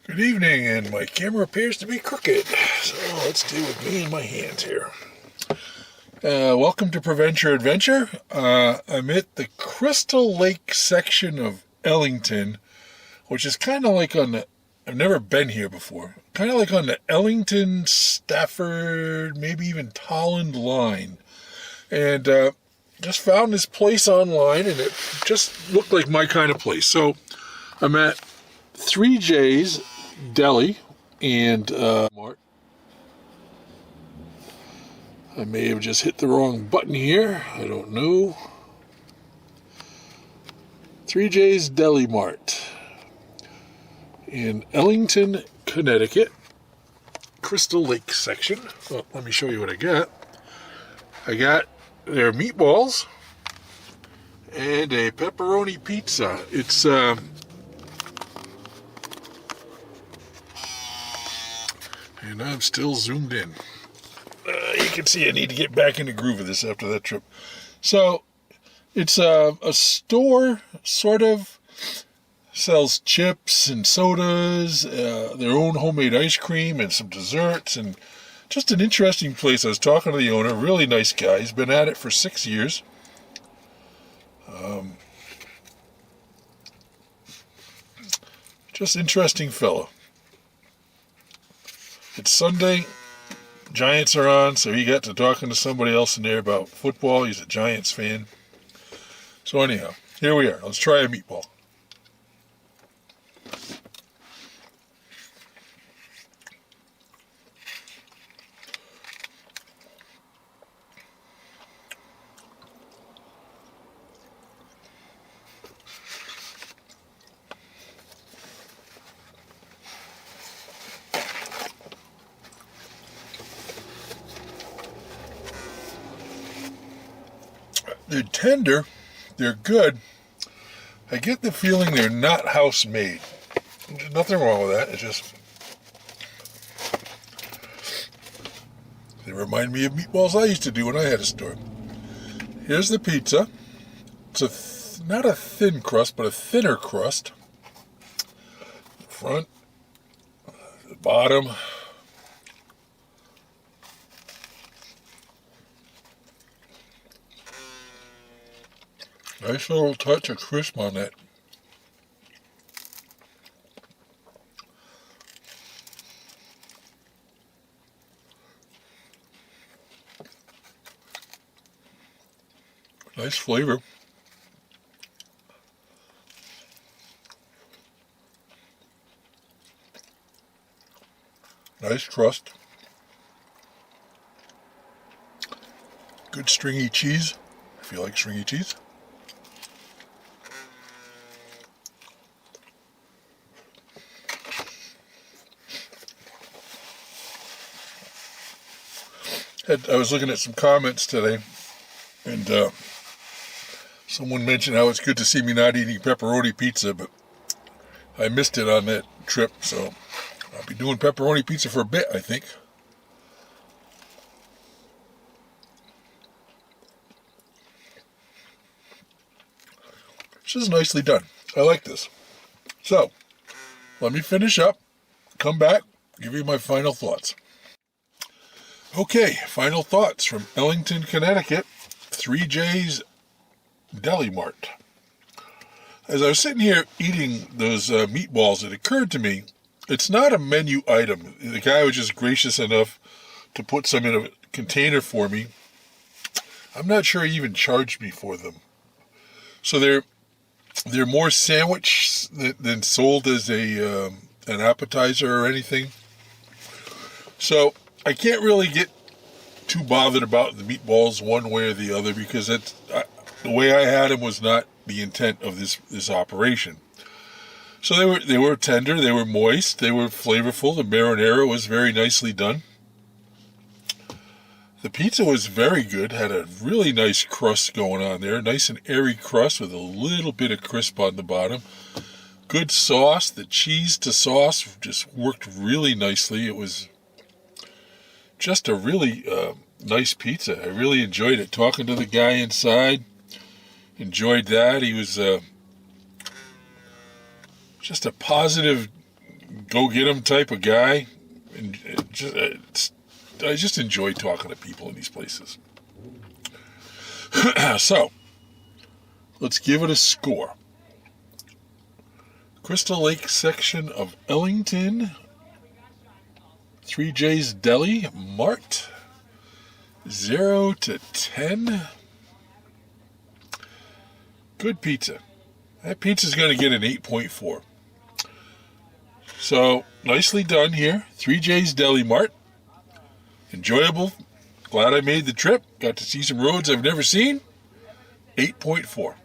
Good evening, and my camera appears to be crooked, so let's deal with me and my hands here. Welcome to Prevent Your Adventure. I'm at the Crystal Lake section of Ellington, which is kind of like on the, I've never been here before, kind of like on the Ellington, Stafford, maybe even Tolland line. And just found this place online, and it just looked like my kind of place. So I'm at 3J's Deli and Mart. I may have just hit the wrong button here. I don't know. 3J's Deli Mart in Ellington, Connecticut. Crystal Lake section. Well, let me show you what I got. I got their meatballs and a pepperoni pizza. It's and I'm still zoomed in. You can see I need to get back in the groove of this after that trip. So, it's a store, sort of, sells chips and sodas, their own homemade ice cream and some desserts, and just an interesting place. I was talking to the owner, really nice guy. He's been at it for 6 years. Just interesting fellow. It's Sunday, Giants are on, so he got to talking to somebody else in there about football. He's a Giants fan. So anyhow, here we are. Let's try a meatball. They're tender, they're good. I get the feeling they're not house made. There's nothing wrong with that. It's just they remind me of meatballs I used to do when I had a store. Here's the pizza. It's not a thin crust, but a thinner crust. The front, the bottom. Nice little touch of crisp on that. Nice flavor. Nice crust. Good stringy cheese, if you like stringy cheese. I was looking at some comments today, and someone mentioned how it's good to see me not eating pepperoni pizza, but I missed it on that trip, so I'll be doing pepperoni pizza for a bit, I think. This is nicely done. I like this. So, let me finish up, come back, give you my final thoughts. Okay, final thoughts from Ellington, Connecticut, 3J's Deli Mart. As I was sitting here eating those meatballs, it occurred to me, it's not a menu item. The guy was just gracious enough to put some in a container for me. I'm not sure he even charged me for them. So they're more sandwich than sold as an appetizer or anything. So I can't really get too bothered about the meatballs one way or the other, because the way I had them was not the intent of this operation. So they were tender, they were moist, they were flavorful. The marinara was very nicely done. The pizza was very good, had a really nice crust going on there, nice and airy crust with a little bit of crisp on the bottom. Good sauce, the cheese to sauce just worked really nicely. It was just a really nice pizza. I really enjoyed it. Talking to the guy inside, enjoyed that. He was just a positive go-get-em type of guy. And I just enjoy talking to people in these places. So, let's give it a score. Crystal Lake section of Ellington, 3J's Deli, Mart, 0 to 10. Good pizza. That pizza's going to get an 8.4. So, nicely done here. 3J's Deli Mart. Enjoyable. Glad I made the trip. Got to see some roads I've never seen. 8.4.